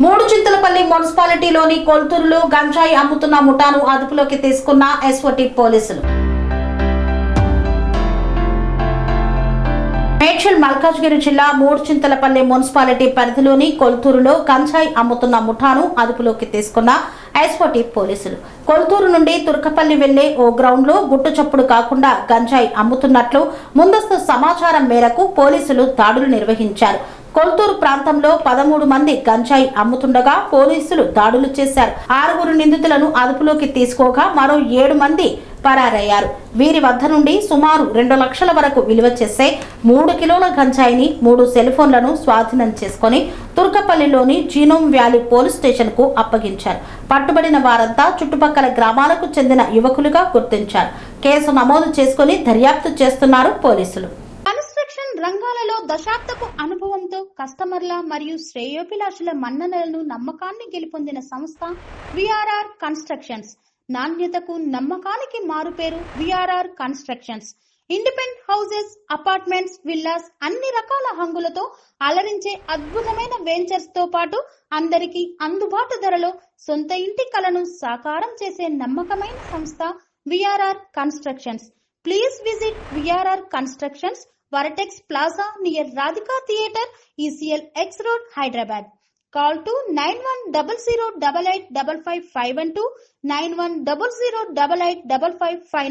మూడుచింతలపల్లి మున్సిపాలిటీలోని కొల్తూరులో గంజాయి అమ్ముతున్న ముఠాను అదుపులోకి తీసుకున్న ఎస్ఓటీ పోలీసులు. మేడ్చల్ మల్కాజ్గిరి జిల్లా మూడుచింతలపల్లి మున్సిపాలిటీ పరిధిలోని కొల్తూరులో గంజాయి అమ్ముతున్న ముఠాను అదుపులోకి తీసుకున్న ఎస్ఓటీ పోలీసులు. కొల్తూరు నుండి తుర్కపల్లి వెళ్లే ఓ గ్రౌండ్ లో గుట్టు చప్పుడు కాకుండా గంజాయి అమ్ముతున్నట్లు ముందస్తు సమాచారం మేరకు పోలీసులు దాడులు నిర్వహించారు. కొల్తూరు ప్రాంతంలో 13 మంది గంజాయి అమ్ముతుండగా పోలీసులు దాడులు చేశారు. 6 నిందితులను అదుపులోకి తీసుకోగా మరో 7 మంది పరారయ్యారు. వీరి వద్ద నుండి సుమారు 2 లక్షల వరకు విలువ చేసే 3 కిలోల గంజాయిని 3 సెల్ ఫోన్లను స్వాధీనం చేసుకుని తుర్కపల్లిలోని జీనోమ్ వ్యాలీ పోలీస్ స్టేషన్ కు అప్పగించారు. పట్టుబడిన వారంతా చుట్టుపక్కల గ్రామాలకు చెందిన యువకులుగా గుర్తించారు. కేసు నమోదు చేసుకుని దర్యాప్తు చేస్తున్నారు పోలీసులు. రంగాలలో దశాబ్దపు అనుభవంతో కస్టమర్ల మరియు శ్రేయోభిలాషుల మన్ననలను నమ్మకాన్ని గెలుపొందిన సంస్థ విఆర్ఆర్ కన్స్ట్రక్షన్స్. నాణ్యతకు నమ్మకానికి మారుపేరు VRR constructions. Independent houses, apartments, villas అన్ని రకాల హంగులతో అలరించే అద్భుతమైన వెంచర్స్ తో పాటు అందరికీ అందుబాటు ధరలో సొంత ఇంటి కలను సాకారం చేసే నమ్మకమైన సంస్థ VRR constructions. Please visit VRR constructions, Varatex Plaza near Radhika Theatre, ECL X Road, Hyderabad. Call to 9100885551 91008855.